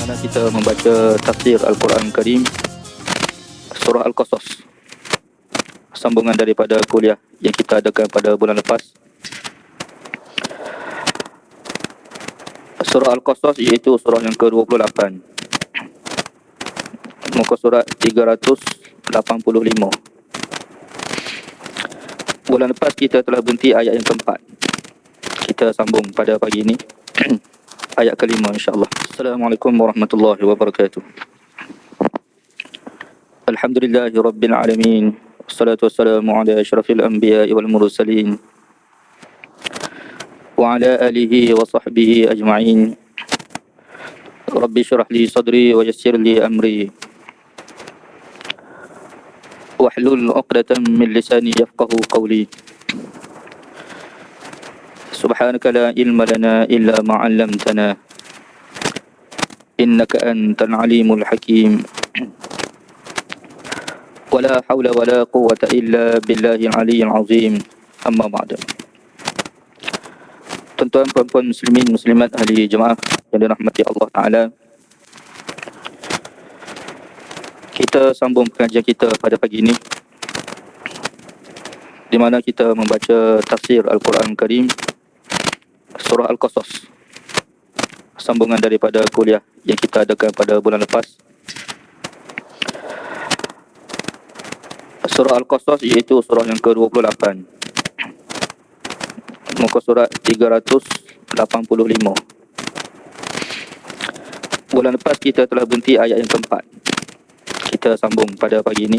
Mana kita membaca tafsir Al-Quran Karim Surah Al-Qasas, sambungan daripada kuliah yang kita adakan pada bulan lepas. Surah Al-Qasas iaitu surah yang ke-28, muka surat 385. Bulan lepas kita telah berhenti ayat yang keempat. Kita sambung pada pagi ini ayat kelima insyaAllah. Assalamualaikum warahmatullahi wabarakatuh. Alhamdulillahi rabbil alamin. Wassalatu wassalamu ala asyrafil anbiya'i wal mursalin wa ala alihi wa sahbihi ajma'in. Rabbi syrah li sadri wa yassir li amri wahlul 'uqdatam min lisani yafqahu qawli. Subhanaka la ilma lana illa ma 'allamtana innaka antal alimul hakim. Wala hawla wala quwwata illa billahil aliyyil azim. Amma ba'du. Tuan-tuan puan-puan muslimin muslimat ahli jemaah yang dirahmati Allah Taala, kita sambung pengajian kita pada pagi ini, di mana kita membaca tafsir Al-Quran Karim Surah Al-Qasas, sambungan daripada kuliah yang kita adakan pada bulan lepas. Surah Al-Qasas iaitu surah yang ke-28, muka surat 385. Bulan lepas kita telah berhenti ayat yang keempat. Kita sambung pada pagi ini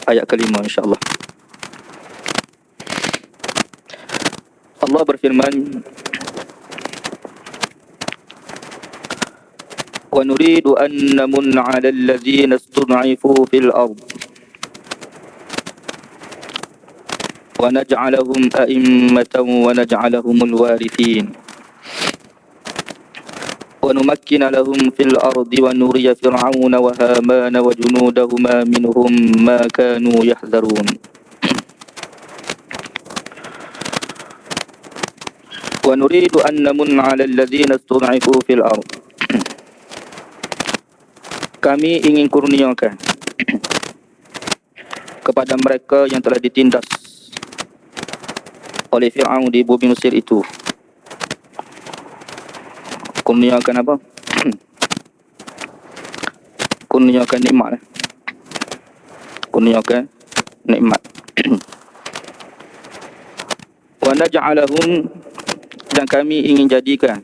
ayat kelima insyaAllah. Allah berfirman, wa nuridu an namunna 'alal ladzina istud'ifu fil ard wa naj'alahum a'immatan wa naj'alahumul warithin wa numakkina lahum fil ardi wa nuriya fir'auna wa hamana wa junudahuma minhum ma kanu yahzarun. Wa nuridu an namunna 'alal ladzina istud'ifu fil ard. Kami ingin kurniakan kepada mereka yang telah ditindas oleh Fir'aun di bumi Mesir itu. Kurniakan apa? Kurniakan nikmat. Kurniakan nikmat. Wa naj'alahum, dan kami ingin jadikan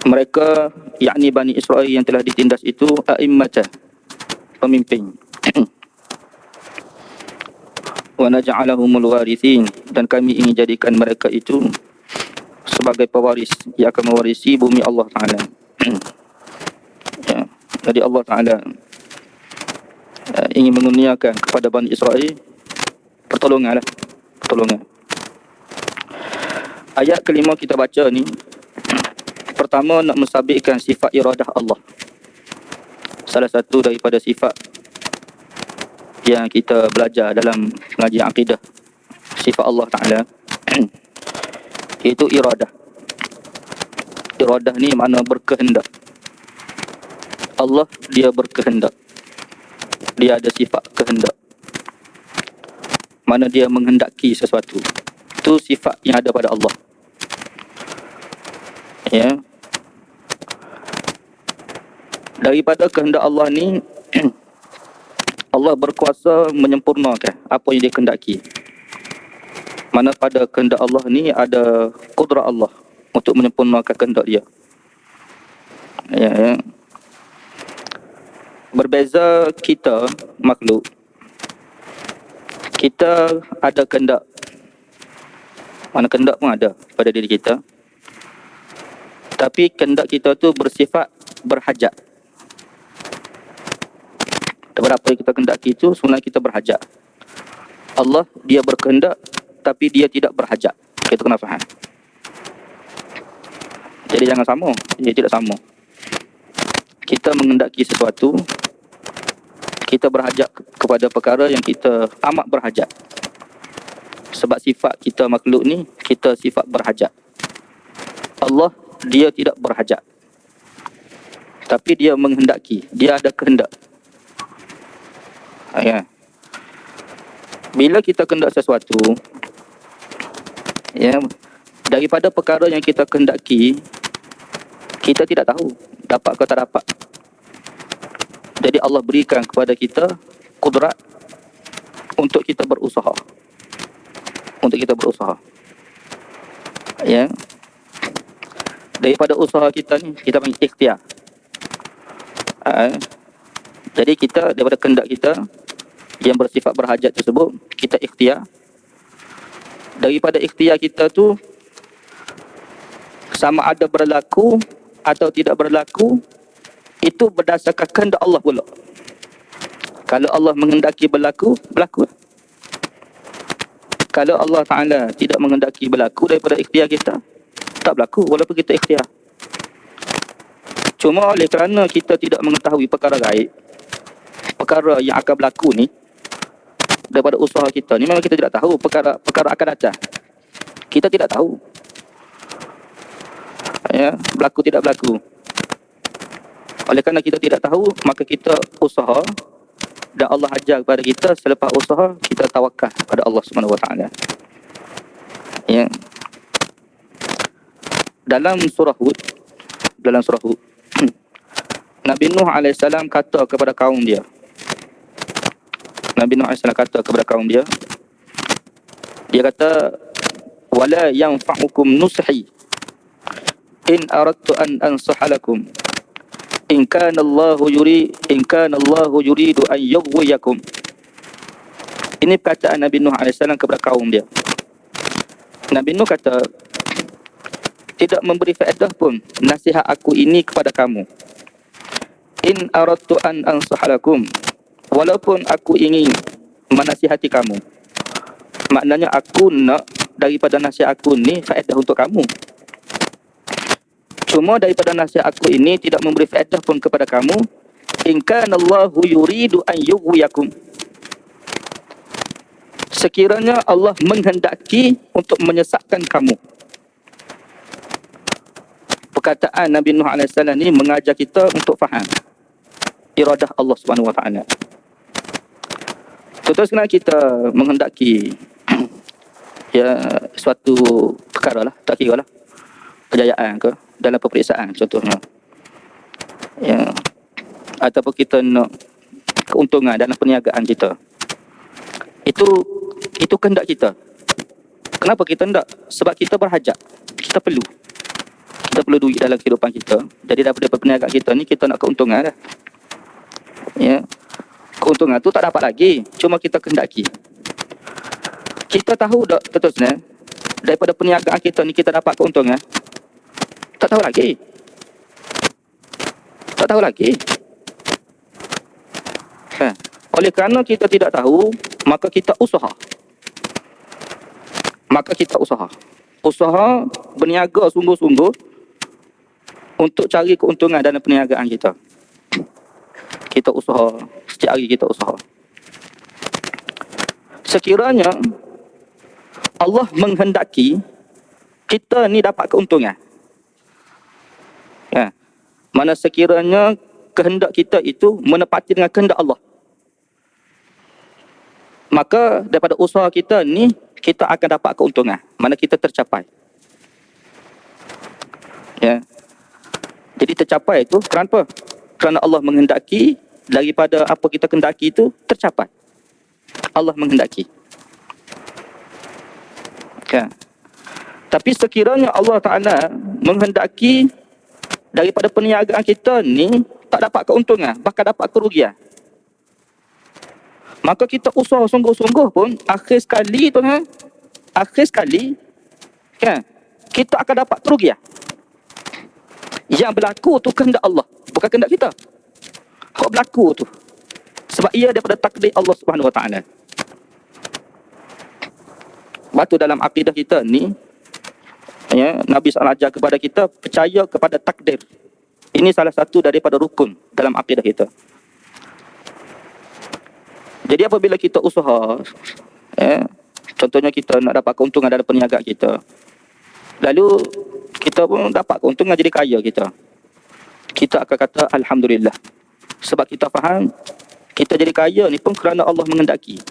mereka, yakni Bani Israel yang telah ditindas itu, a'immatan, pemimpin. Wa naj'alahumul warithin, dan kami ingin jadikan mereka itu sebagai pewaris yang akan mewarisi bumi Allah Ta'ala. Ya. Jadi Allah Ta'ala ingin mengurniakan kepada Bani Israel pertolongan. Ayat kelima kita baca ni, pertama nak mensabitkan sifat iradah Allah. Salah satu daripada sifat yang kita belajar dalam pengajian akidah, sifat Allah Ta'ala iaitu iradah. Iradah ni makna berkehendak. Allah dia berkehendak. Dia ada sifat kehendak, mana dia menghendaki sesuatu. Itu sifat yang ada pada Allah. Ya. Daripada kehendak Allah ni Allah berkuasa menyempurnakan apa yang dia kehendaki. Mana pada kehendak Allah ni ada kudrat Allah untuk menyempurnakan kehendak dia. Ya. Berbeza kita makhluk, kita ada kehendak. Mana kehendak pun ada pada diri kita, tapi kehendak kita tu bersifat berhajat. Daripada apa yang kita kehendaki itu sebenarnya kita berhajat. Allah dia berkehendak tapi dia tidak berhajat. Kita kena faham. Jadi jangan sama, dia tidak sama. Kita menghendaki sesuatu, kita berhajat kepada perkara yang kita amat berhajat. Sebab sifat kita makhluk ni, kita sifat berhajat. Allah, dia tidak berhajat, tapi dia menghendaki, dia ada kehendak. Ya. Bila kita kehendak sesuatu, ya, daripada perkara yang kita kehendaki, kita tidak tahu dapat atau tak dapat. Jadi Allah berikan kepada kita kudrat untuk kita berusaha. Untuk kita berusaha. Ya. Daripada usaha kita ni, kita panggil ikhtiar. Jadi kita, daripada kehendak kita yang bersifat berhajat tersebut, kita ikhtiar. Daripada ikhtiar kita tu, sama ada berlaku atau tidak berlaku, itu berdasarkan kehendak Allah pula. Kalau Allah menghendaki berlaku, berlaku. Kalau Allah Ta'ala tidak menghendaki berlaku daripada ikhtiar kita, tak berlaku walaupun kita ikhtiar. Cuma oleh kerana kita tidak mengetahui perkara gaib, perkara yang akan berlaku ni, daripada usaha kita ni, memang kita tidak tahu perkara akan datang. Kita tidak tahu. Ya, berlaku tidak berlaku. Oleh kerana kita tidak tahu, maka kita usaha, dan Allah ajar kepada kita, selepas usaha kita tawakal pada Allah Subhanahu Wa Taala. Ya. Dalam surah Hud, Nabi Nuh AS kata kepada kaum dia. Nabi Nuh AS kata kepada kaum dia. Dia kata, wala yanfa'ukum nushi in aradtu an ansaha lakum in kana Allahu yuridu an yughwiyakum. Ini perkataan Nabi Nuh AS kepada kaum dia. Nabi Nuh kata, tidak memberi faedah pun nasihat aku ini kepada kamu. In aradtu an ansaha lakum, walaupun aku ingin menasihati kamu. Maknanya aku nak daripada nasihat aku ni faedah untuk kamu. Cuma daripada nasihat aku ini tidak memberi faedah pun kepada kamu. In kana Allahu yuridu an yughwiyakum. Sekiranya Allah menghendaki untuk menyesatkan kamu. Perkataan Nabi Nuh AS ni mengajar kita untuk faham iradah Allah Subhanahu Wa Taala. Teruskan kita menghendaki ya suatu perkara lah, tak kira lah kejayaan ke dalam peperiksaan contohnya, ya, ataupun kita nak keuntungan dalam perniagaan kita, itu kehendak kita. Kenapa kita hendak? Sebab kita berhajat, kita perlu duit dalam kehidupan kita. Jadi daripada perniagaan kita ni, kita nak keuntungan dah. Ya, keuntungan tu tak dapat lagi, cuma kita kehendaki. Kita tahu tak terusnya daripada perniagaan kita ni kita dapat keuntungan? Tak tahu lagi. Oleh kerana kita tidak tahu, maka kita usaha. Usaha berniaga sungguh-sungguh untuk cari keuntungan dalam perniagaan kita. Kita usaha, setiap hari kita usaha. Sekiranya Allah menghendaki kita ni dapat keuntungan, ya, mana sekiranya kehendak kita itu menepati dengan kehendak Allah, maka daripada usaha kita ni kita akan dapat keuntungan, mana kita tercapai. Ya. Jadi tercapai itu kenapa? Kerana Allah menghendaki, daripada apa kita kehendaki itu tercapai. Allah menghendaki. Ya. Tapi sekiranya Allah Ta'ala menghendaki daripada perniagaan kita ni tak dapat keuntungan, bahkan dapat kerugian, maka kita usaha sungguh-sungguh pun akhir sekali kan, kita akan dapat kerugian. Yang berlaku tu kehendak Allah, bukan kehendak kita. Hak berlaku tu sebab ia daripada takdir Allah Subhanahu Wa Taala. Batu dalam akidah kita ni, ya, Nabi SAW ajar kepada kita percaya kepada takdir. Ini salah satu daripada rukun dalam akidah kita. Jadi apabila kita usaha, ya, Contohnya kita nak dapat keuntungan dalam perniagaan kita. Lalu kita pun dapat keuntungan jadi kaya kita. Kita akan kata alhamdulillah. Sebab kita faham kita jadi kaya ni pun kerana Allah menghendaki.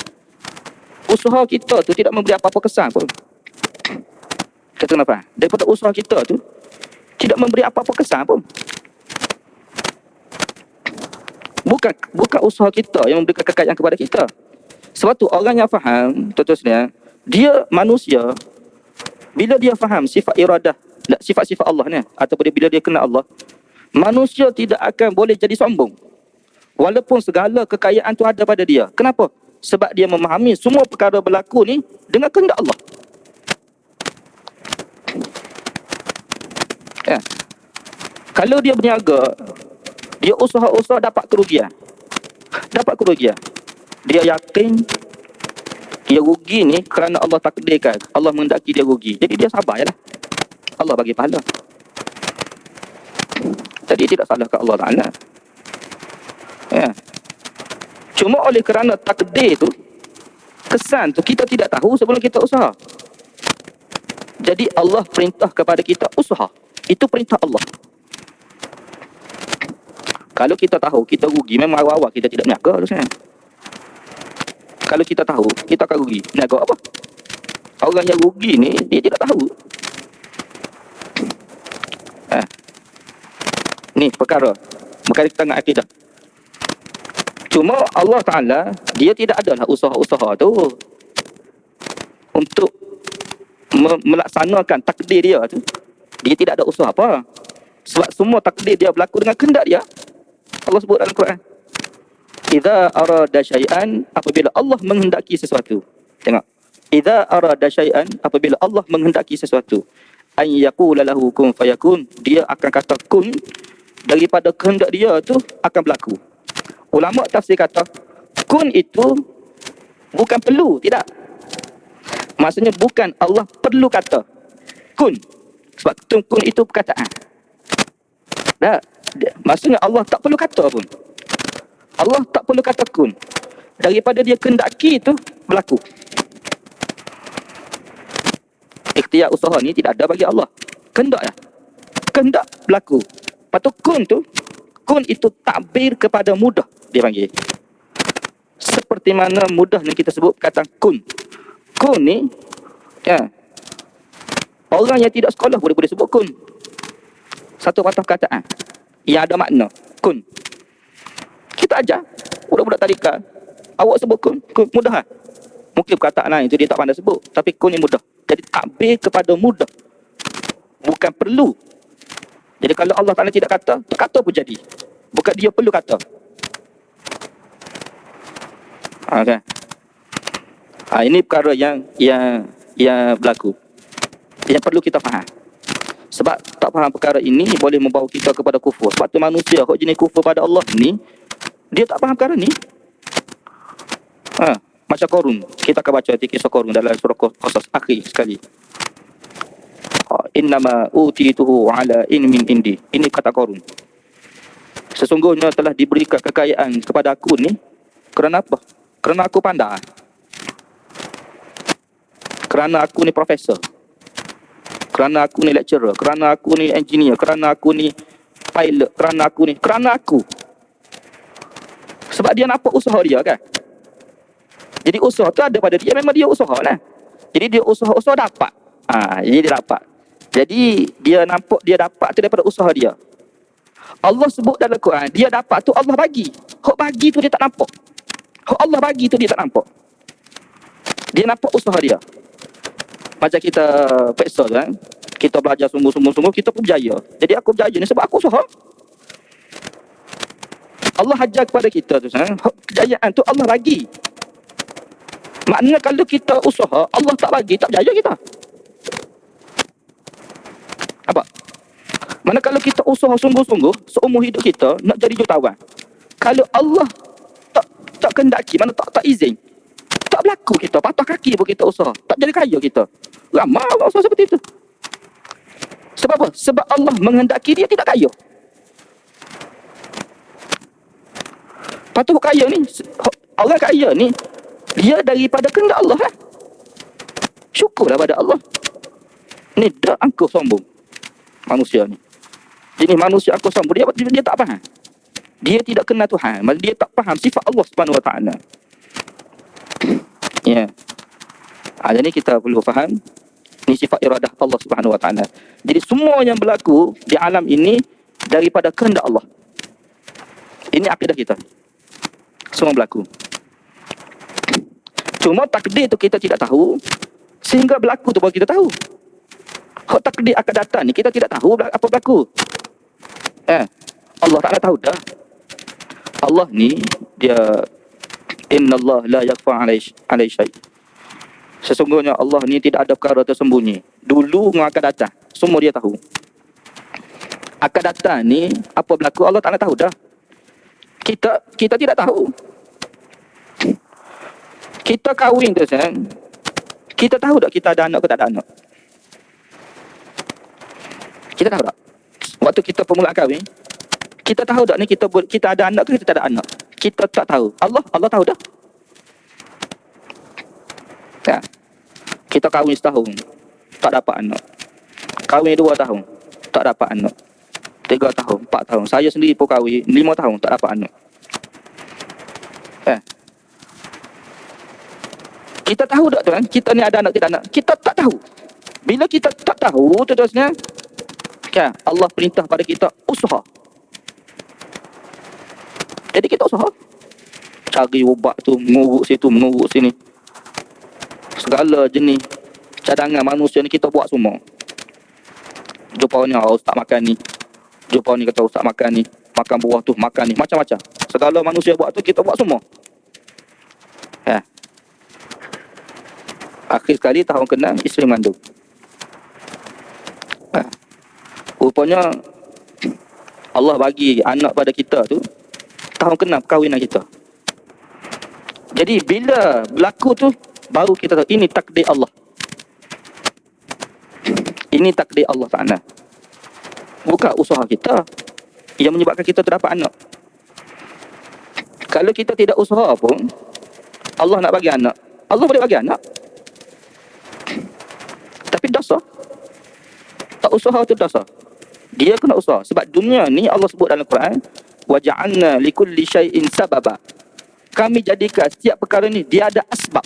Usaha kita tu tidak memberi apa-apa kesan pun. Kata kenapa? Daripada usaha kita tu tidak memberi apa-apa kesan pun. Bukan usaha kita yang memberikan kekayaan kepada kita. Sebab tu orang yang faham, tuan-tuan, dia manusia, bila dia faham sifat iradah, sifat-sifat Allah ni, ataupun bila dia kenal Allah, manusia tidak akan boleh jadi sombong. Walaupun segala kekayaan tu ada pada dia. Kenapa? Sebab dia memahami semua perkara berlaku ni dengan kehendak Allah. Ya. Kalau dia berniaga, dia usaha-usaha dapat kerugian. Dia yakin dia rugi ni kerana Allah takdirkan. Allah menghendaki dia rugi. Jadi dia sabar je lah. Allah bagi pahala. Jadi tidak salahkan Allah Ta'ala. Ya. Cuma oleh kerana takdir tu, kesan tu kita tidak tahu sebelum kita usaha. Jadi Allah perintah kepada kita usaha. Itu perintah Allah. Kalau kita tahu kita rugi, memang awal-awal kita tidak berniaga tu sebenarnya. Kalau kita tahu kita akan rugi, berniaga apa? Orang yang rugi ni dia tidak tahu. Ni perkara berkaitan dengan akidah. Cuma Allah Ta'ala, dia tidak adalah usaha-usaha tu untuk melaksanakan takdir dia tu. Dia tidak ada usaha apa. Sebab semua takdir dia berlaku dengan kehendak dia. Allah sebut dalam Quran. Idza arada syai'an, apabila Allah menghendaki sesuatu. Tengok. Idza arada syai'an, apabila Allah menghendaki sesuatu. An yaqula lahu kun fayakun. Dia akan kata kun, daripada kehendak dia tu akan berlaku. Ulama tafsir kata kun itu bukan perlu, tidak. Maksudnya bukan Allah perlu kata kun. Sebab kun itu perkataan. Tak. Maksudnya Allah tak perlu kata pun. Allah tak perlu kata kun. Daripada dia kehendaki itu berlaku. Ikhtiar usaha ni tidak ada bagi Allah. Kehendak lah. Kehendak berlaku. Lepas tu kun itu takbir kepada mudah, dia panggil. Seperti mana mudah ni kita sebut kata kun. Kun ni, ya, orang yang tidak sekolah boleh sebut kun. Satu patah perkataan yang ada makna. Kun. Kita ajar budak-budak tadika. Awak sebut kun mudah lah. Mungkin perkataan lain itu dia tak pandai sebut. Tapi kun ni mudah. Jadi takbir kepada mudah. Bukan perlu. Jadi kalau Allah Ta'ala tidak kata, tak kata pun jadi. Bukan dia perlu kata. Okay. Ini perkara yang berlaku. Yang perlu kita faham. Sebab tak faham perkara ini boleh membawa kita kepada kufur. Sebab tu manusia kok jenis kufur pada Allah ni, dia tak faham perkara ni. Macam Qarun. Kita akan baca kisah Qarun dalam surah Qasas akhir sekali. Innama utituhu ala ilmin indi. Ini kata Qarun. Sesungguhnya telah diberikan kekayaan kepada aku ni kerana apa? Kerana aku pandai. Kerana aku ni profesor. Kerana aku ni lecturer. Kerana aku ni engineer. Kerana aku ni pilot. Kerana aku. Sebab dia nampak usaha dia kan. Jadi usaha tu ada pada dia. Memang dia usaha lah. Jadi dia usaha dapat. Jadi dia dapat. Jadi dia nampak dia dapat tu daripada usaha dia. Allah sebut dalam Quran, dia dapat tu Allah bagi. Hak bagi tu dia tak nampak. Hak Allah bagi tu dia tak nampak. Dia nampak usaha dia. Macam kita peksa kan. Kita belajar sungguh-sungguh, kita pun berjaya. Jadi aku berjaya ni sebab aku usaha. Allah ajar kepada kita tu kan. Kejayaan tu Allah bagi. Maknanya kalau kita usaha, Allah tak bagi, tak berjaya kita. Apa? Mana kalau kita usaha sungguh-sungguh seumur hidup kita nak jadi jutawan. Kalau Allah tak kehendaki, mana tak izin, tak berlaku kita, patah kaki pun kita usaha, tak jadi kaya kita. Ramai orang usaha seperti itu. Sebab apa? Sebab Allah menghendaki dia tidak kaya. Patut kaya ni, orang kaya ni dia daripada kehendak Allah lah. syukurlah pada Allah. Ni dah angkuh sombong manusia ni. Jadi manusia angkuh sombong, dia tak faham. Dia tidak kenal Tuhan, dia tak faham sifat Allah Subhanahu Wa Taala. Ya. Jadi kita perlu faham ni sifat iradah Allah Subhanahu Wa Taala. Jadi semua yang berlaku di alam ini daripada kehendak Allah. Ini akidah kita. Semua berlaku. Cuma takdir tu kita tidak tahu, sehingga berlaku tu baru kita tahu. Hak takdir akan datang ni kita tidak tahu apa berlaku. Allah Ta'ala tahu dah. Allah ni dia innallaha la yakhfa alaihi syai'. Sesungguhnya Allah ni tidak ada perkara tersembunyi. Dulu dengan akan datang, semua dia tahu. Akan datang ni apa berlaku Allah Ta'ala tahu dah. Kita tidak tahu. Kita kahwin tu kan, kita tahu tak kita ada anak ke tak ada anak? Kita tahu tak? Waktu kita permulaan kahwin, kita tahu tak ni kita ada anak ke kita tak ada anak? Kita tak tahu. Allah tahu dah. Ya. Kita kahwin setahun, tak dapat anak. Kahwin 2 tahun, tak dapat anak. 3 tahun, 4 tahun. Saya sendiri pun kahwin 5 tahun, tak dapat anak. Kita tahu tak tuan, kita ni ada anak tidak anak? Kita tak tahu. Bila kita tak tahu tu terusnya, kan, Allah perintah pada kita usaha. Jadi kita usaha. Cari ubat tu, menguruk situ, menguruk sini. Segala jenis cadangan manusia ni kita buat semua. Jumpa ni, ustaz makan ni. Jumpa ni kata ustaz makan ni. Makan buah tu, makan ni. Macam-macam. Segala manusia buat tu, kita buat semua. Akhir sekali tahun kena isteri mengandung. Rupanya Allah bagi anak pada kita tu tahun kena perkahwinan kita. Jadi bila berlaku tu baru kita tahu ini takdir Allah. Ini takdir Allah Ta'ala. Bukan usaha kita yang menyebabkan kita terdapat anak. Kalau kita tidak usaha pun, Allah nak bagi anak, Allah boleh bagi anak. Tapi dosa. Tak usaha tu dosa. Dia kena usaha. Sebab dunia ni Allah sebut dalam Quran, wa ja'alna likulli syai'in sababa. Kami jadikan setiap perkara ni dia ada asbab.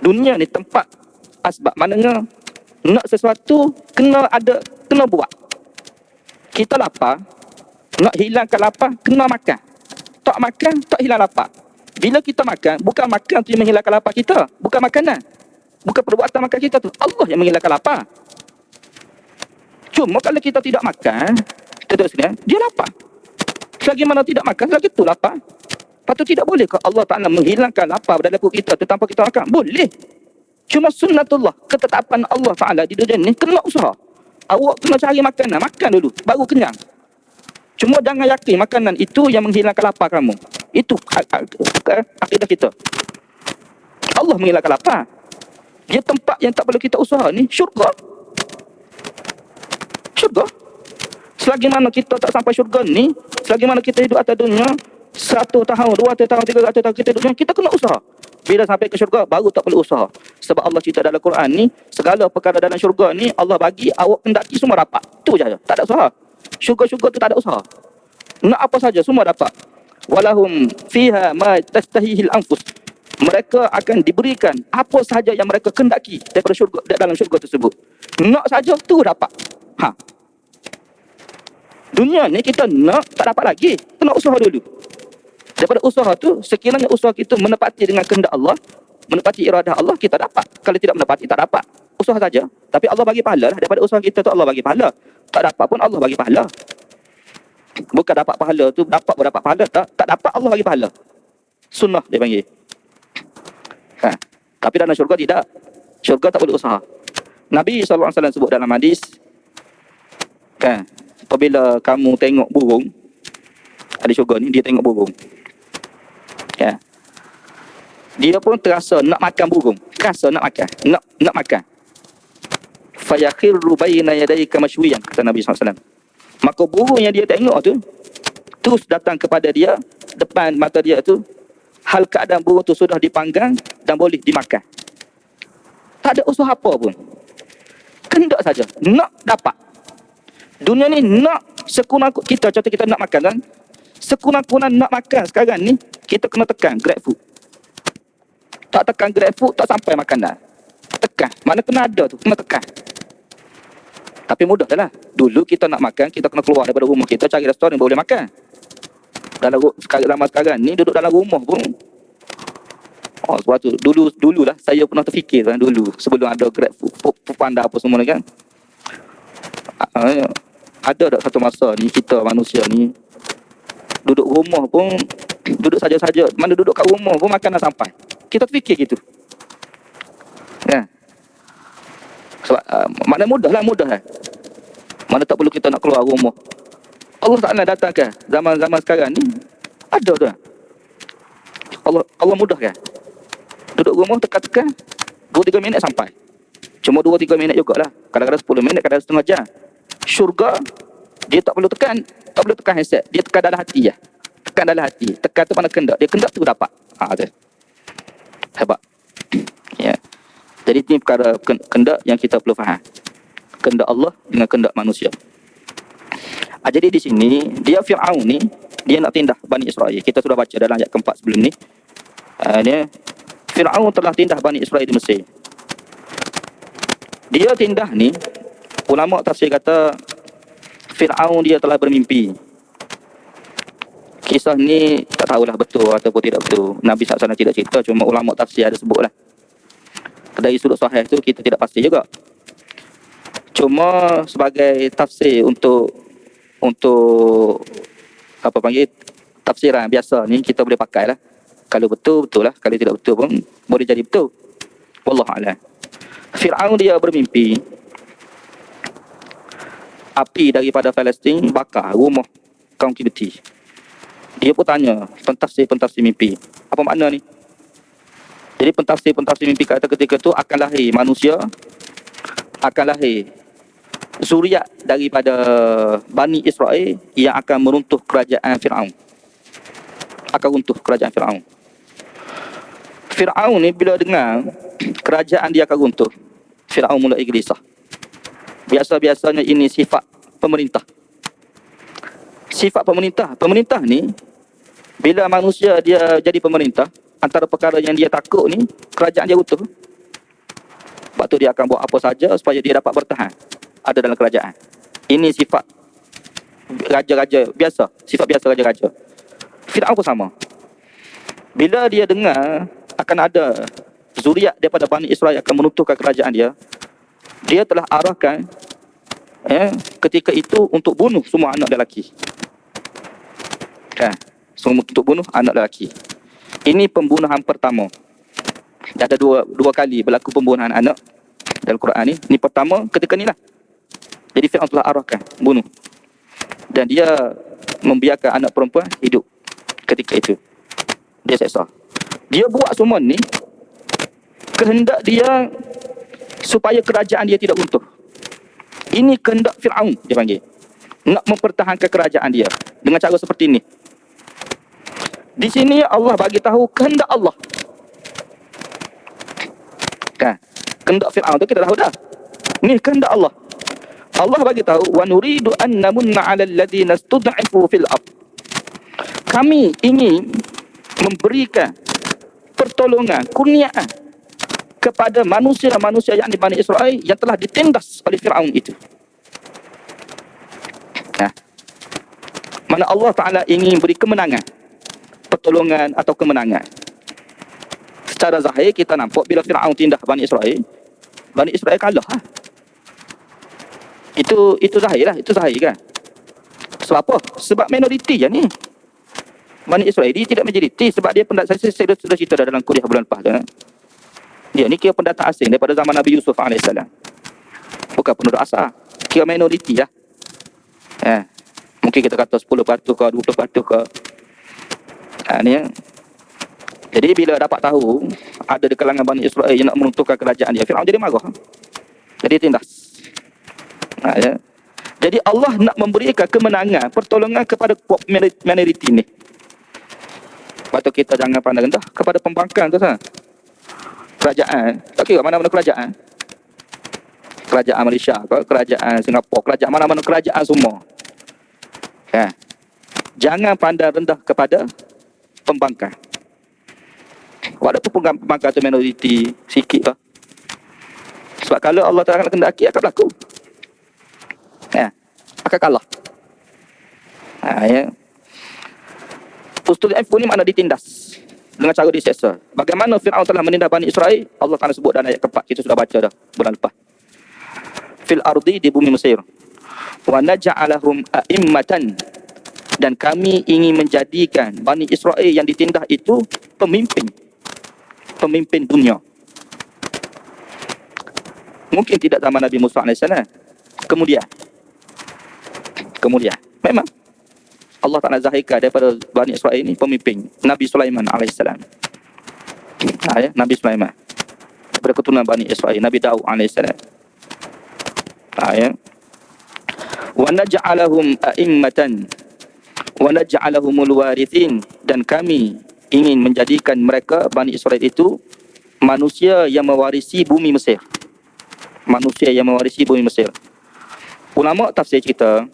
Dunia ni tempat asbab. Maknanya nak sesuatu kena buat. Kita lapar, nak hilangkan lapar kena makan. Tak makan tak hilang lapar. Bila kita makan, bukan makan tu yang menghilangkan lapar kita, bukan makanan. Bukan perbuatan makan kita tu, Allah yang menghilangkan lapar. Cuma kalau kita tidak makan, terusnya dia lapar. Selagi mana tidak makan, selagi tu lapar. Lepas tu tidak boleh ke Allah Ta'ala menghilangkan lapar dalam perut kita tu tanpa kita makan? Boleh. Cuma sunnatullah, ketetapan Allah Ta'ala di dunia ni kena usaha. Awak kena cari makanan, makan dulu, baru kenyang. Cuma jangan yakin makanan itu yang menghilangkan lapar kamu. Itu akidah kita. Allah menghilangkan lapar. Dia tempat yang tak perlu kita usaha ni, syurga. Syurga. Selagi mana kita tak sampai syurga ni, selagi mana kita hidup atas dunia, 100 tahun, 200 tahun, 300 tahun kita hidup dunia, kita kena usaha. Bila sampai ke syurga, baru tak perlu usaha. Sebab Allah cerita dalam Quran ni, segala perkara dalam syurga ni, Allah bagi, awak kendaki semua dapat. Itu je, tak ada usaha. Syurga-syurga tu tak ada usaha. Nak apa saja, semua dapat. Walahum fiha ma tastahihil anfus. Mereka akan diberikan apa sahaja yang mereka kendaki daripada syurga, dalam syurga tersebut. Nak saja tu dapat. Dunia ni kita nak tak dapat lagi, kena usaha dulu. Daripada usaha tu, sekiranya usaha kita menepati dengan kehendak Allah, menepati iradah Allah, kita dapat. Kalau tidak menepati, tak dapat. Usaha saja. Tapi Allah bagi pahala lah. Daripada usaha kita tu Allah bagi pahala. Tak dapat pun Allah bagi pahala. Bukan dapat pahala tu, dapat pun dapat pahala. Tak dapat Allah bagi pahala. Sunnah dia panggil. Tapi dalam syurga tidak. Syurga tak boleh usaha. Nabi SAW sebut dalam hadis, kan, apabila kamu tengok burung, ada syurga ni, dia tengok burung. Ya. Dia pun terasa nak makan burung. Terasa nak makan. Nak makan. Fayakhirru bayna yadayka mashwiyan, kata Nabi SAW. Maka burung yang dia tengok tu, terus datang kepada dia, depan mata dia tu, hal keadaan burung tu sudah dipanggang dan boleh dimakan. Tak ada usaha apa pun. Kehendak saja. Nak dapat. Dunia ni nak sekurang kita, contoh kita nak makan kan. Sekurang-kurang nak makan sekarang ni, kita kena tekan grab food. Tak tekan grab food, tak sampai makanan. Tekan. Mana kena ada tu, kena tekan. Tapi mudah dah lah. Dulu kita nak makan, kita kena keluar daripada rumah kita, cari restoran yang boleh makan. Dalam zaman sekarang ni, duduk dalam rumah pun. Oh, sebab tu, dulu lah, saya pernah terfikir kan dulu, sebelum ada grab food, Foodpanda apa semua ni kan. Ada tak satu masa ni, kita manusia ni, duduk rumah pun, duduk saja-saja. Mana duduk kat rumah pun makan dah sampai. Kita terfikir gitu. Ya. Sebab maknanya mudah lah. Mana tak perlu kita nak keluar rumah. Allah Ta'ala datangkan zaman-zaman sekarang ni, ada tu. Allah mudahkan. Duduk rumah tekan-tekan, 2-3 minit sampai. Cuma 2-3 minit jugalah. Kadang-kadang 10 minit, kadang-kadang setengah jam. Syurga, dia tak perlu tekan handset. Dia tekan dalam hati je. Tekan dalam hati. Tekan tu mana kendak. Dia kendak tu dapat. Tu. Hebat. Ya. Jadi ini perkara kendak yang kita perlu faham. Kendak Allah dengan kendak manusia. Jadi di sini, dia Fir'aun ni, dia nak tindah Bani Israel. Kita sudah baca dalam ayat keempat sebelum ni. Fir'aun telah tindah Bani Israel di Mesir. Dia tindah ni, ulama tafsir kata, Fir'aun dia telah bermimpi. Kisah ni tak tahulah betul ataupun tidak betul. Nabi SAW tidak cerita, cuma ulama tafsir ada sebutlah. Dari sudut sahih tu kita tidak pasti juga. Cuma sebagai tafsir untuk apa panggil, tafsiran biasa ni kita boleh pakai lah. Kalau betul, betul lah. Kalau tidak betul pun boleh jadi betul. Wallahu'alam. Fir'aun dia bermimpi api daripada Palestin bakar rumah kaum Kibti. Dia pun tanya pentafsir mimpi, apa makna ni? Jadi pentafsir mimpi kata ketika tu akan lahir manusia, akan lahir zuriat daripada Bani Israel yang akan meruntuh kerajaan Fir'aun. Akan runtuh kerajaan Fir'aun. Fir'aun ni bila dengar kerajaan dia akan runtuh, Fir'aun mula gelisah. Biasa-biasanya ini sifat pemerintah. Sifat pemerintah ni, bila manusia dia jadi pemerintah, antara perkara yang dia takut ni, kerajaan dia runtuh. Sebab tu dia akan buat apa saja supaya dia dapat bertahan ada dalam kerajaan. Ini sifat raja-raja biasa, sifat biasa raja-raja. Fir'aun pun sama. Bila dia dengar akan ada zuriat daripada Bani Israel akan menuntuhkan kerajaan dia, dia telah arahkan ketika itu untuk bunuh semua anak lelaki. Untuk bunuh anak lelaki. Ini pembunuhan pertama. Ada dua kali berlaku pembunuhan anak dalam Quran ni. Ini pertama ketika ni lah. Jadi Fir'aun telah arahkan bunuh. Dan dia membiarkan anak perempuan hidup ketika itu. Dia seksa. Dia buat semua ni kehendak dia supaya kerajaan dia tidak runtuh. Ini kehendak Fir'aun, dia panggil. Nak mempertahankan kerajaan dia dengan cara seperti ini. Di sini Allah bagi tahu kehendak Allah. Kan? Kehendak Fir'aun tu kita tahu dah. Ni kehendak Allah. Allah bagi tahu wa nuridu an namunna 'alal ladzina istud'ifu fil ard. Kami ingin memberikan pertolongan, kurniaan kepada manusia-manusia yang di Bani Israel yang telah ditindas oleh Fir'aun itu. Mana Allah Ta'ala ingin beri kemenangan, pertolongan atau kemenangan. Secara zahir kita nampak bila Fir'aun tindah Bani Israel kalah. Itu zahir lah, itu zahir kan. Sebab apa? Sebab minoriti je ni. Bani Israel dia tidak majoriti sebab dia pendatang. Saya sudah cerita dalam kuliah bulan lepas tu. Dia ni kira pendatang asing daripada zaman Nabi Yusuf AS. Bukan penduduk asal. Kira minoriti lah. Mungkin kita kata 10% ke 20% ke. Ni ya. Jadi bila dapat tahu ada di kalangan Bani Israel yang nak meruntuhkan kerajaan dia, Fir'aun jadi marah. Jadi tindas. Ya. Jadi Allah nak memberikan kemenangan, pertolongan kepada minoriti ni. Lepas tu kita jangan pandang rendah kepada pembangkang tu sah. Kerajaan, tak kira mana-mana kerajaan. Kerajaan Malaysia ke, kerajaan Singapura, kerajaan mana-mana kerajaan semua. Kan? Jangan pandang rendah kepada pembangkang. Walaupun pembangkang tu minoriti sikit lah. Sebab kalau Allah Ta'ala nak kendaki akan berlaku. Akan kalah. Ya. Ustul F ni makna ditindas dengan cara diseksa. Bagaimana Fir'aun telah menindas Bani Israel, Allah Ta'ala sebut dalam ayat keempat. Kita sudah baca dah bulan lepas. Fil ardi, di bumi Mesir. Wa naja'alahum a'immatan, dan kami ingin menjadikan Bani Israel yang ditindas itu pemimpin dunia. Mungkin tidak zaman Nabi Musa AS. Kemudian memang Allah Ta'ala zahirkan daripada Bani Israel ini pemimpin Nabi Sulaiman AS. Nabi Sulaiman daripada keturunan Bani Israel, Nabi Daud AS. Wa naj'alahum a'immatan wa naj'alahumul warithin, dan kami ingin menjadikan mereka Bani Israel itu manusia yang mewarisi bumi Mesir. Manusia yang mewarisi bumi Mesir. Ulama tafsir cerita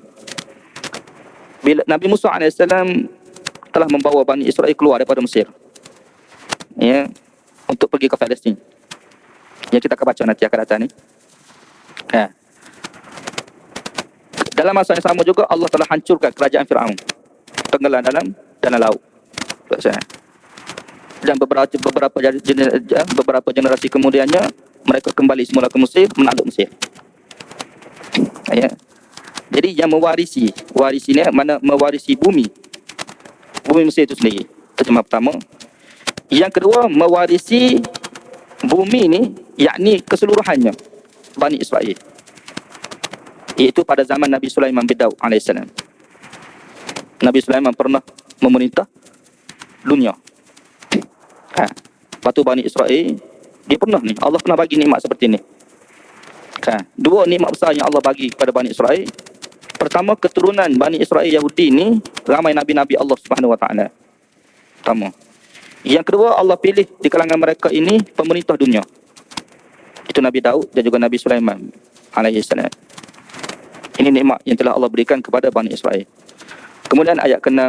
bila Nabi Musa AS telah membawa Bani Israel keluar daripada Mesir, ya, untuk pergi ke Palestin, yang kita akan baca nanti akan datang ni. Dalam masa yang sama juga Allah telah hancurkan kerajaan Fir'aun, tenggelam dalam laut. Dan beberapa generasi kemudiannya mereka kembali semula ke Mesir, menakluk Mesir. Ya. Jadi yang mewarisi ni mana mewarisi bumi Mesir itu sendiri. Terjemah pertama. Yang kedua, mewarisi bumi ni yakni keseluruhannya Bani Israel. Iaitu pada zaman Nabi Sulaiman bin Daud AS. Nabi Sulaiman pernah memerintah dunia. Batu Bani Israel, dia pernah ni, Allah pernah bagi nikmat seperti ni. Dua nikmat besar yang Allah bagi kepada Bani Israel. Pertama, keturunan Bani Israel Yahudi ni ramai nabi-nabi Allah Subhanahu Wa Taala. Pertama. Yang kedua, Allah pilih di kalangan mereka ini pemerintah dunia. Itu Nabi Daud dan juga Nabi Sulaiman alaihi salam. Ini nikmat yang telah Allah berikan kepada Bani Israel. Kemudian ayat ke-6,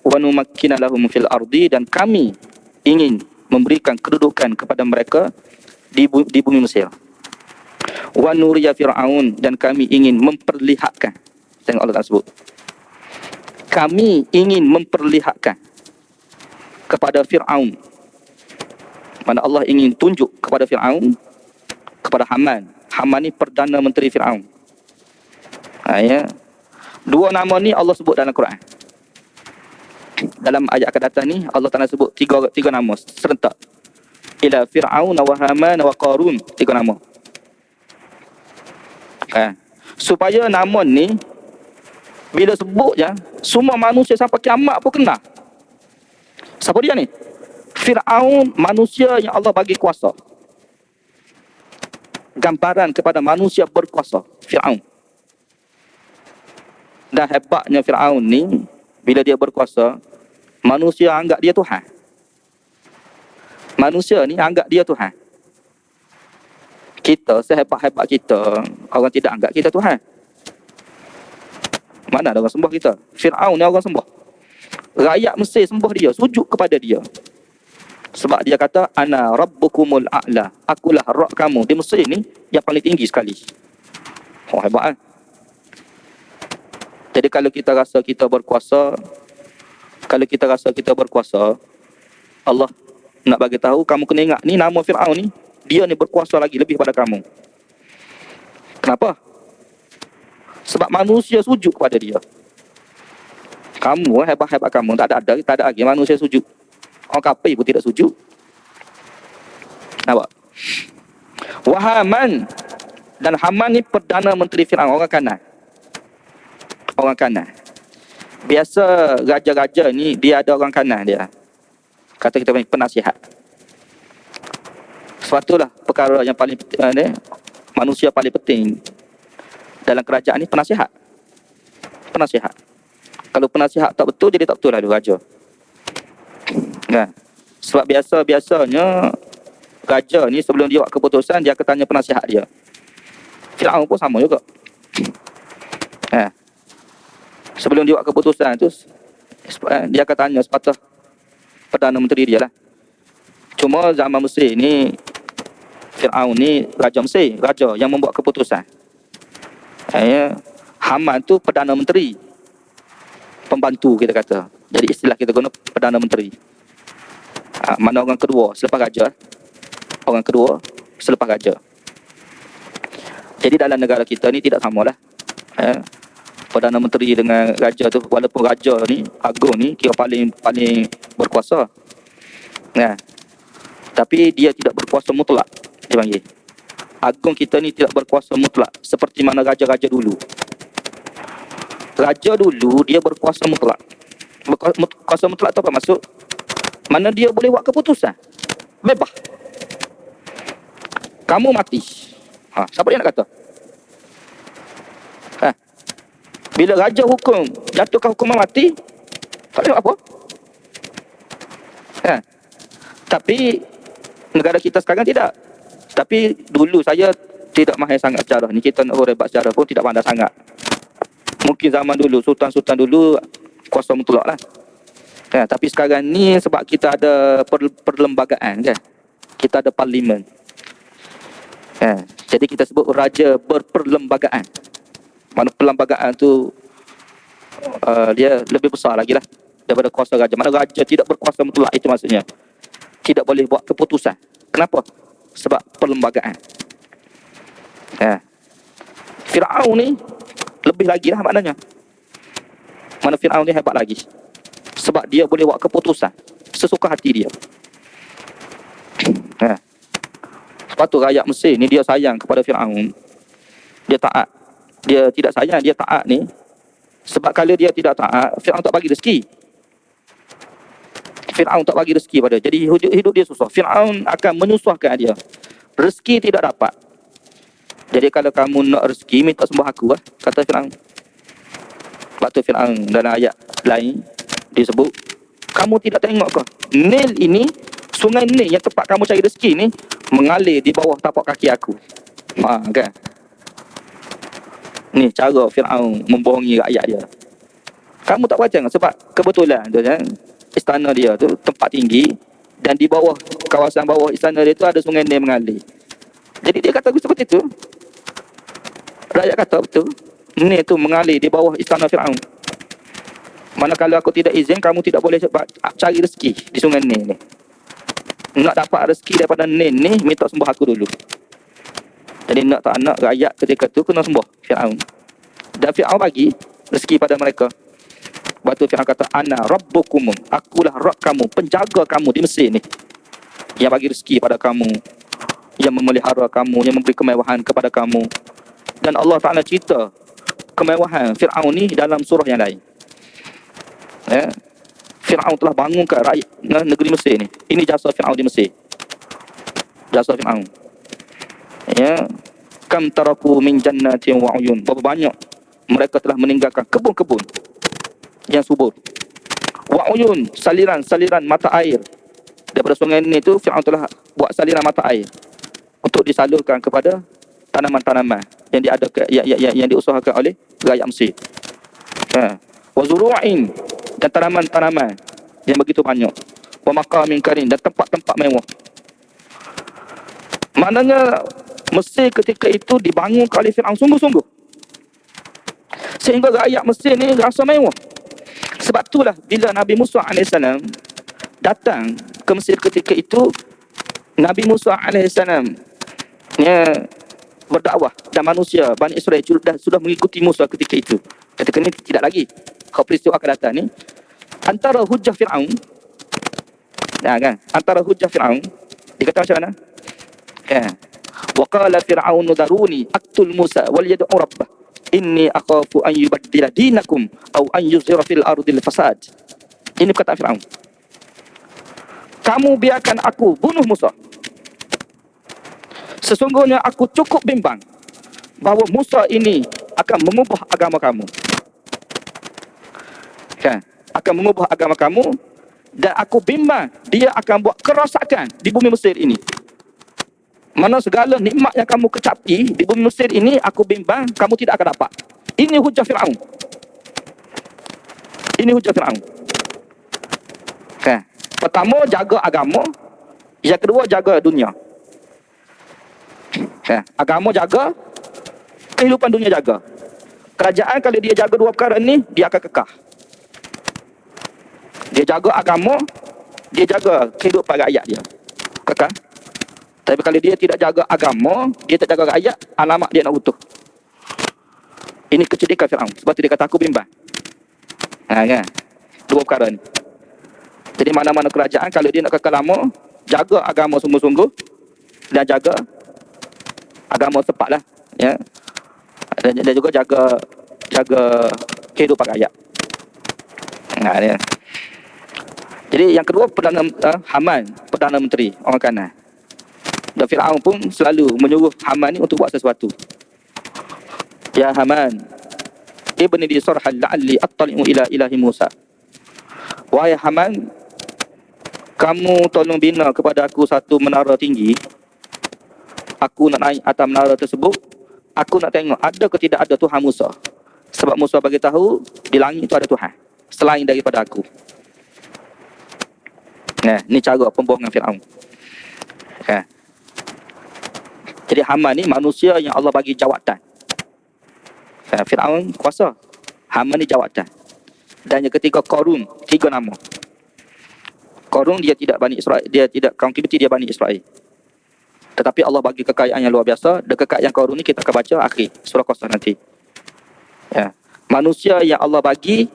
wa numakkina lahum fil ardi, dan kami ingin memberikan kedudukan kepada mereka di bumi Mesir. Wa nuriya fir'aun, dan kami ingin memperlihatkan. Tengok Allah sebut. Kami ingin memperlihatkan kepada Fir'aun. Mana Allah ingin tunjuk kepada Fir'aun, kepada Haman. Haman ni Perdana Menteri Fir'aun. Ya. Dua nama ni Allah sebut dalam Quran. Dalam ayat akan datang ni Allah Ta'ala sebut tiga nama serentak. Ila Fir'aun wa Haman wa Qarun. Tiga nama. Supaya nama ni bila sebut je, semua manusia sampai kiamat pun kenal. Siapa dia ni? Fir'aun, manusia yang Allah bagi kuasa. Gambaran kepada manusia berkuasa, Fir'aun. Dan hebatnya Fir'aun ni, bila dia berkuasa, manusia anggap dia Tuhan. Manusia ni anggap dia Tuhan. Kita, sehebat-hebat kita, orang tidak anggap kita Tuhan. Mana ada orang sembah kita? Fir'aun ni orang sembah. Rakyat Mesir sembah dia, sujud kepada dia. Sebab dia kata, ana rabbukumul a'la. Akulah Rabb kamu. Di Mesir ni yang paling tinggi sekali. Oh, hebat kan? Jadi kalau kita rasa kita berkuasa, Allah nak bagi tahu, kamu kena ingat ni nama Fir'aun ni, dia ni berkuasa lagi lebih pada kamu. Kenapa? Sebab manusia sujud kepada dia. Kamu hebat-hebat kamu, tak ada lagi manusia sujud. Orang kafir pun tidak sujud. Nampak? Wa Haman, dan Haman ni Perdana Menteri Fir'aun, orang kanan. Orang kanan. Biasa raja-raja ni dia ada orang kanan dia. Kata kita panggil penasihat. Suatulah perkara yang paling manusia paling penting dalam kerajaan ni penasihat. Penasihat. Kalau penasihat tak betul, jadi tak betul lah dia raja. Kan? Sebab biasanya Raja ni sebelum dia buat keputusan, dia akan tanya penasihat dia. Fir'aun pun sama juga. Sebelum dia buat keputusan tu, dia akan tanya sepatah Perdana Menteri dia lah. Cuma zaman Mesir ni, Fir'aun ni Raja Mesir, raja yang membuat keputusan. Haman tu Perdana Menteri, pembantu kita kata. Jadi istilah kita guna Perdana Menteri. Mana orang kedua selepas raja? Orang kedua selepas raja. Jadi dalam negara kita ni tidak samalah. Perdana Menteri dengan raja tu, walaupun raja ni agung ni kira paling berkuasa. Tapi dia tidak berkuasa mutlak, dia panggil. Agung kita ni tidak berkuasa mutlak seperti mana raja-raja dulu. Raja dulu dia berkuasa mutlak. Berkuasa mutlak tu apa maksud? Mana dia boleh buat keputusan. Bebas. Kamu mati. Siapa dia nak kata? Bila raja hukum, jatuhkan hukuman mati, tak boleh buat apa. Tapi negara kita sekarang tidak. Tapi dulu saya tidak mahir sangat sejarah ni. Kita nak rebat sejarah pun tidak pandai sangat. Mungkin zaman dulu, sultan-sultan dulu kuasa mutlak lah. Tapi sekarang ni sebab kita ada perlembagaan kan. Kita ada parlimen. Jadi kita sebut raja berperlembagaan. Mana perlembagaan tu dia lebih besar lagi lah daripada kuasa raja. Mana raja tidak berkuasa mutlak, itu maksudnya. Tidak boleh buat keputusan. Kenapa? Sebab perlembagaan. Fir'aun ni lebih lagi lah maknanya. Mana Fir'aun ni hebat lagi. Sebab dia boleh buat keputusan sesuka hati dia. Sebab tu rakyat Mesir ni dia sayang kepada Fir'aun. Dia taat. Dia tidak sayang, dia taat ni. Sebab kalau dia tidak taat, Fir'aun tak bagi rezeki. Fir'aun tak bagi rezeki pada dia. Jadi hidup dia susah. Fir'aun akan menyusahkan dia. Rezeki tidak dapat. Jadi kalau kamu nak rezeki, minta sembah aku lah, kata Fir'aun. Sebab tu Fir'aun dalam ayat lain disebut, kamu tidak tengok ke? Nil ini, sungai Nil yang tempat kamu cari rezeki ni, mengalir di bawah tapak kaki aku. Kan? Ni cara Fir'aun membohongi rakyat dia. Kamu tak baca kan? Sebab kebetulan tu kan, istana dia tu tempat tinggi dan di bawah, kawasan bawah istana dia tu ada sungai Nil mengalir. Jadi dia kata seperti tu. Rakyat kata betul. Nil tu mengalir di bawah istana Fir'aun. Mana kalau aku tidak izin, kamu tidak boleh cari rezeki di sungai Nil ni. Nak dapat rezeki daripada Nil ni, minta sembah aku dulu. Jadi nak tak nak, rakyat ketika tu kena sembah Fir'aun. Dan Fir'aun bagi rezeki pada mereka. Lepas tu Fir'aun kata, Ana Rabbukumum, akulah Rabb kamu, penjaga kamu di Mesir ni, yang bagi rezeki pada kamu, yang memelihara kamu, yang memberi kemewahan kepada kamu. Dan Allah Ta'ala cerita kemewahan Fir'aun ni dalam surah yang lain. Fir'aun telah bangunkan rakyat negeri Mesir ni. Ini jasa Fir'aun di Mesir. Jasa Fir'aun. Kam taraku min jannatin wa uyun. Berapa banyak mereka telah meninggalkan kebun-kebun yang subur. Wa uyun, saliran-saliran mata air. Daripada sungai ni tu Fir'aun telah buat saliran mata air untuk disalurkan kepada tanaman-tanaman yang yang diusahakan oleh rakyat Mesir. Wa zuru'in, dan tanaman-tanaman yang begitu banyak. Wa maqamin karim, dan tempat-tempat mewah. Maknanya Mesir ketika itu dibangun oleh Fir'aun sungguh-sungguh, sehingga rakyat Mesir ni rasa mewah. Sebab itulah bila Nabi Musa AS datang ke Mesir ketika itu, Nabi Musa AS berdakwah, dan manusia Bani Israel sudah mengikuti Musa ketika itu. Ketika ini tidak lagi. Kalau peristiwa akan datang ni, antara hujah Fir'aun, kan? Antara hujah Fir'aun dikata macam mana? Wa qala fir'aun daruni aqtul Musa wal yad'u rabbah inni akhafu an yubaddila dinakum aw an yuzhira fil ardil fasad. Ini kata Fir'aun. Kamu biarkan aku bunuh Musa. Sesungguhnya aku cukup bimbang bahawa Musa ini akan mengubah agama kamu. Akan mengubah agama kamu, dan aku bimbang dia akan buat kerosakan di bumi Mesir ini. Mana segala nikmat yang kamu kecapi di bumi Mesir ini, aku bimbang kamu tidak akan dapat. Ini hujah Fir'aun. Ini hujah Fir'aun. Okay. Pertama, jaga agama. Yang kedua, jaga dunia. Okay. Agama jaga, kehidupan dunia jaga. Kerajaan kalau dia jaga dua perkara ni, dia akan kekal. Dia jaga agama, dia jaga kehidupan rakyat dia. Kekal. Tapi kalau dia tidak jaga agama, dia tak jaga rakyat, alamak dia nak utuh. Ini kecerdikan Fir'aun. Sebab tu dia kata aku bimbang. Kan? Dua perkara ni. Jadi mana-mana kerajaan kalau dia nak kekal lama, jaga agama sungguh-sungguh dan jaga agama tepat lah. Ya. Dan juga jaga kehidupan rakyat. Dia. Jadi yang kedua, Haman, Perdana Menteri, orang kanan. Dan Fir'aun pun selalu menyuruh Haman ni untuk buat sesuatu. Ya Haman, ibni li sarhan la'alli attali'u ila ilahi Musa. Wahai Haman, kamu tolong bina kepada aku satu menara tinggi. Aku nak naik atas menara tersebut. Aku nak tengok ada ke tidak ada Tuhan Musa. Sebab Musa bagi tahu di langit itu ada Tuhan selain daripada aku. Ni cara pembohongan Fir'aun. Jadi Haman ni manusia yang Allah bagi jawatan. Fir'aun kuasa, Haman ni jawatan. Dan yang ketiga, Qarun, 3 nama. Qarun dia tidak Bani Israel, dia tidak kaum Kibti, dia Bani Israel. Tetapi Allah bagi kekayaan yang luar biasa. Dan kekayaan Qarun ni kita akan baca akhir surah Qasas nanti. Ya. Manusia yang Allah bagi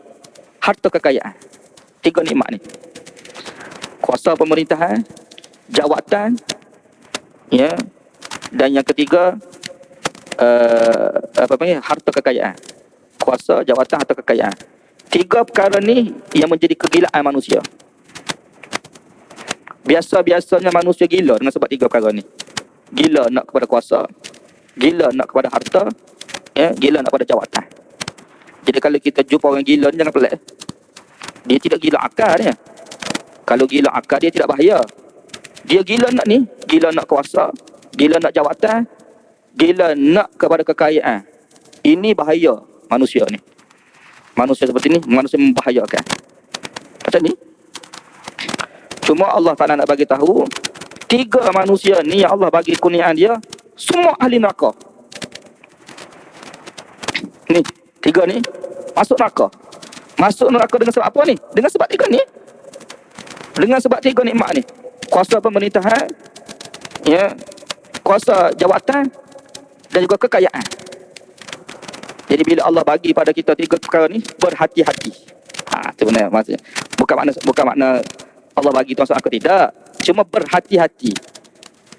harta kekayaan. 3 nikmat ni. Kuasa pemerintahan, jawatan, ya, dan yang ketiga harta kekayaan. Kuasa, jawatan, harta kekayaan. 3 perkara ni yang menjadi kegilaan manusia. Biasa-biasanya manusia gila dengan sebab 3 perkara ni. Gila nak kepada kuasa, gila nak kepada harta, ya, gila nak kepada jawatan. Jadi kalau kita jumpa orang gila ni, jangan pelik. Dia tidak gila akal dia. Kalau gila akal dia tidak bahaya. Dia gila nak ni, gila nak kuasa, gila nak jawatan, gila nak kepada kekayaan. Ini bahaya manusia ni. Manusia seperti ni, manusia membahayakan. Macam ni. Cuma Allah Ta'ala nak bagi tahu, 3 manusia ni yang Allah bagi kurniaan dia, semua ahli neraka. Ni, 3 ni masuk neraka. Masuk neraka dengan sebab apa ni? Dengan sebab 3 ni. Dengan sebab 3 nikmat ni. Kuasa pemerintahan, ya, kuasa jawatan dan juga kekayaan. Jadi bila Allah bagi pada kita 3 perkara ni, berhati-hati. Itu benar maksudnya. Bukan makna Allah bagi tu maksud aku tidak. Cuma berhati-hati.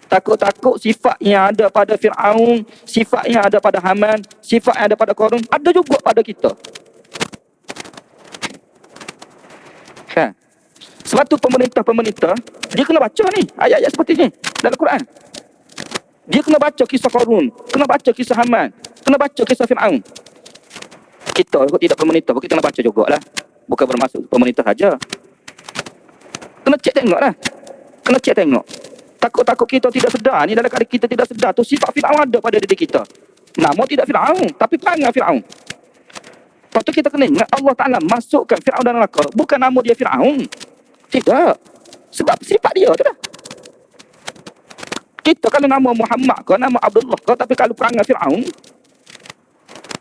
Takut-takut sifat yang ada pada Fir'aun, sifat yang ada pada Haman, sifat yang ada pada Qarun, ada juga pada kita. Kan? Sebab tu pemerintah-pemerintah, dia kena baca ni, ayat-ayat seperti ni dalam Quran. Dia kena baca kisah Qarun, kena baca kisah Haman, kena baca kisah Fir'aun. Kita kalau tidak pemerintah, kita kena baca jugalah. Bukan bermaksud pemerintah saja. Kena cek tengok lah. Kena cek tengok. Takut-takut kita tidak sedar ni, dalam keadaan kita tidak sedar tu, sifat Fir'aun ada pada diri kita. Nama tidak Fir'aun, tapi perangai Fir'aun. Lepas tu kita kena ingat Allah Ta'ala masukkan Fir'aun dalam neraka. Bukan nama dia Fir'aun. Tidak. Sebab sifat dia tu dah. Kita kalau nama Muhammad ke, nama Abdullah ke, tapi kalau perangai Fir'aun,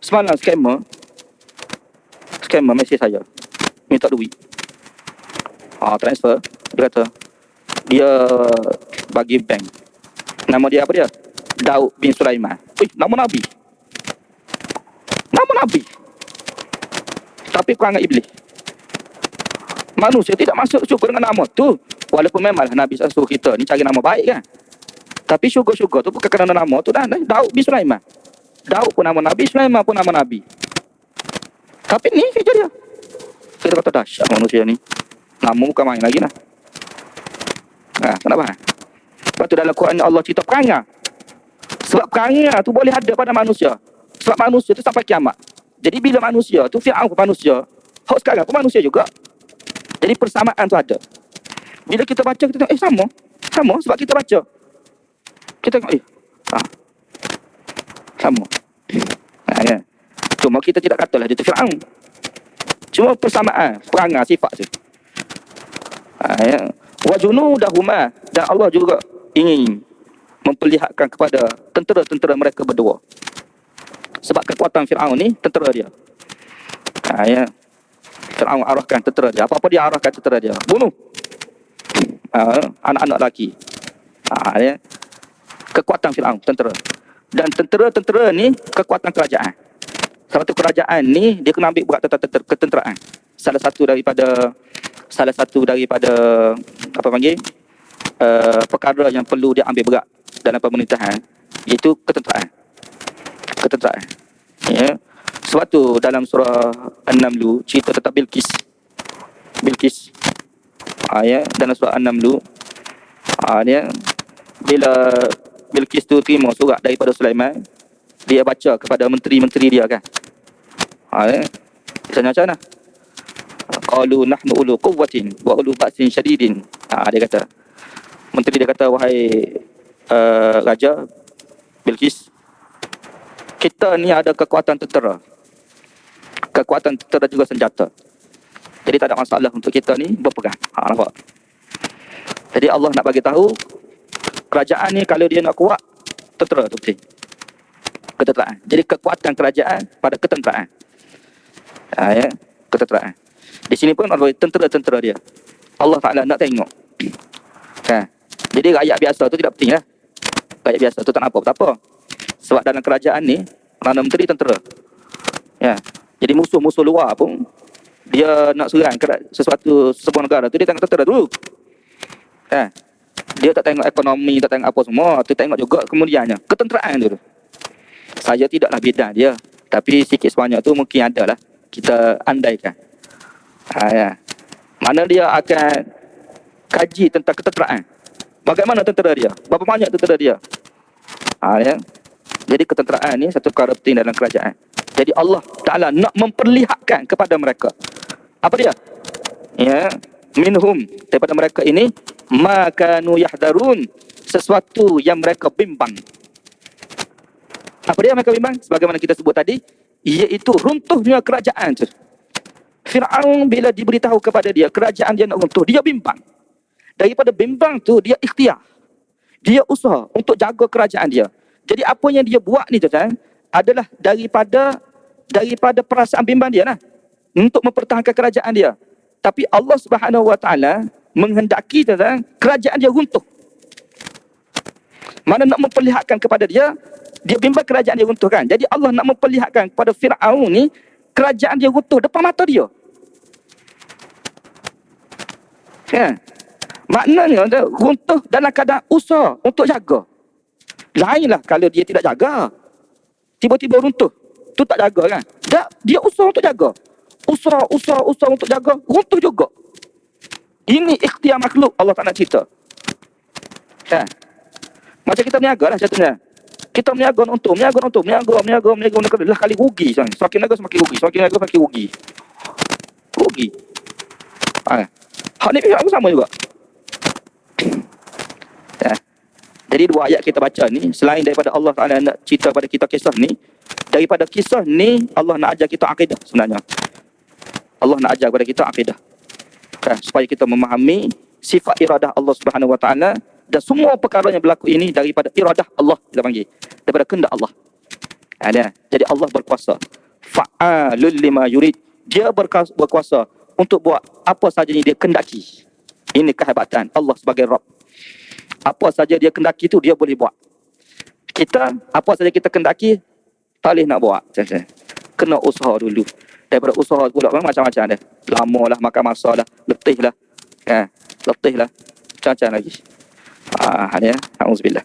semalam scammer mesej saya, minta duit. Transfer. Dia kata, dia bagi bank. Nama dia apa dia? Daud bin Sulaiman. Nama Nabi. Nama Nabi. Tapi perangai iblis. Manusia tidak masuk syurga dengan nama tu. Walaupun memanglah Nabi suruh kita ni cari nama baik kan. Tapi syurga-syurga tu bukan kerana nama tu dah. Daud bin Sulaiman. Daud pun nama Nabi, Sulaiman pun nama Nabi. Tapi ni kerja dia. Kita kata dahsyat manusia ni. Nama bukan main lagi lah. Kenapa? Sebab tu dalam Quran Allah cerita perangai. Sebab perangai tu boleh ada pada manusia. Sebab manusia tu sampai kiamat. Jadi bila manusia tu, Fir'aun pun manusia, hak sekarang pun manusia juga. Jadi persamaan tu ada. Bila kita baca, kita tengok, sama sebab kita baca. Kita tengok, sama. Ya. Cuma kita tidak katalah dia tu Fir'aun. Cuma persamaan, perangai sifat tu. Ya. Wa junudahuma, dan Allah juga ingin memperlihatkan kepada tentera-tentera mereka berdua. Sebab kekuatan Fir'aun ni tentera dia. Ya. Fir'aun arahkan tentera dia. Apa-apa dia arahkan tentera dia. Bunuh. Anak-anak lelaki. Ya. Kekuatan Fir'aun, tentera. Dan tentera-tentera ni kekuatan kerajaan. Satu kerajaan ni dia kena ambil berat ketenteraan. Salah satu daripada apa panggil? Perkara yang perlu dia ambil berat dalam pemerintahan iaitu ketenteraan. Ketenteraan. Ya. Sebab tu dalam surah An-Naml cerita tentang Bilqis. Ya, dalam surah An-Naml ya, bila Bilqis tu terima surat daripada Sulaiman, dia baca kepada menteri-menteri dia kan. Ya. Misalnya macam mana? Qalu nahnu ulu quwwatin wa ulu ba'sin syadidin. Dia kata, menteri dia kata, wahai Raja Bilqis, kita ni ada kekuatan tentera. Kekuatan tentera juga senjata. Jadi tak ada masalah untuk kita ni berperang. Nampak? Jadi Allah nak bagi tahu kerajaan ni kalau dia nak kuat, tentera tu penting. Ketenteraan. Jadi kekuatan kerajaan pada ketenteraan. Ya, ketenteraan. Di sini pun ada tentera-tentera dia. Allah Ta'ala nak tengok. Jadi rakyat biasa tu tidak penting lah. Rakyat biasa tu tak apa. Sebab dalam kerajaan ni, Perdana Menteri tentera. Ya. Jadi musuh-musuh luar pun, dia nak serang sesuatu sebuah negara tu, dia tengok tentera dulu. Dia tak tengok ekonomi, tak tengok apa semua. Dia tengok juga kemudiannya, ketenteraan dulu. Saya tidaklah bidang dia, tapi sikit sebanyak tu mungkin ada lah. Kita andaikan. Ya. Mana dia akan kaji tentang ketenteraan. Bagaimana tentera dia? Berapa banyak tentera dia? Ya. Jadi ketenteraan ni satu perkara penting dalam kerajaan. Jadi Allah Ta'ala nak memperlihatkan kepada mereka. Apa dia? Ya. Minhum, daripada mereka ini, ma kanu yahdarun, sesuatu yang mereka bimbang. Apa dia mereka bimbang? Sebagaimana kita sebut tadi, iaitu runtuhnya kerajaan tu. Fir'aun bila diberitahu kepada dia kerajaan dia nak runtuh, dia bimbang. Daripada bimbang tu dia ikhtiar. Dia usaha untuk jaga kerajaan dia. Jadi apa yang dia buat ni tuan adalah daripada perasaan bimbang dia lah, untuk mempertahankan kerajaan dia. Tapi Allah Subhanahu Wa Taala menghendaki tuan kerajaan dia runtuh. Mana nak memperlihatkan kepada dia bimbang kerajaan dia runtuh kan. Jadi Allah nak memperlihatkan kepada Fir'aun ni kerajaan dia runtuh depan mata dia. Maknanya runtuh dalam keadaan usaha untuk jaga. Lainlah kalau dia tidak jaga, tiba-tiba runtuh, tu tak jaga kan. Dia usaha untuk jaga. Usaha untuk jaga, runtuh juga. Ini ikhtiar makhluk, Allah tak nak cerita. Macam kita berniaga lah contohnya. Kita berniaga untuk meniaga lah kali rugi. Semakin niaga semakin rugi, Rugi. Hak ni pihak pun sama juga. Jadi dua ayat kita baca ni, selain daripada Allah Ta'ala nak cerita pada kita kisah ni, daripada kisah ni Allah nak ajar kita akidah sebenarnya. Allah nak ajar kepada kita akidah. Supaya kita memahami sifat iradah Allah Subhanahu Wa Ta'ala, dan semua perkara yang berlaku ini daripada iradah Allah, kita panggil, daripada kehendak Allah. Jadi Allah berkuasa. Fa'alul lima yurid. Dia berkuasa untuk buat apa saja yang dia kendaki. Ini kehebatan Allah sebagai Rabb. Apa saja dia kendaki tu dia boleh buat. Kita, apa saja kita kendaki, tak boleh nak buat. Kena usaha dulu. Daripada usaha pula macam-macam ada. Lama lah, makan masa lah, letih lah. Macam-macam lagi. Alhamdulillah.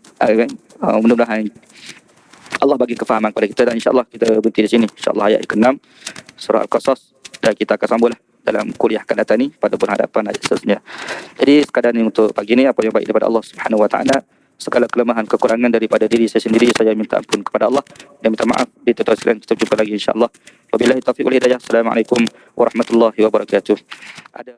Mudah-mudahan Allah bagi kefahaman kepada kita, dan insyaAllah kita berhenti di sini. InsyaAllah ayat ke-6 surah Al-Qasas, dan kita akan sambung lah dalam kuliah akan datang ni pada bulan hadapan ayat seterusnya. Jadi sekadar ni untuk pagi ni, apa yang baik daripada Allah Subhanahu Wa Taala, segala kelemahan kekurangan daripada diri saya sendiri, saya minta ampun kepada Allah dan minta maaf. Di tuan sekalian, kita jumpa lagi insya-Allah. Wabillahi taufiq wal hidayah. Assalamualaikum warahmatullahi wabarakatuh. Ada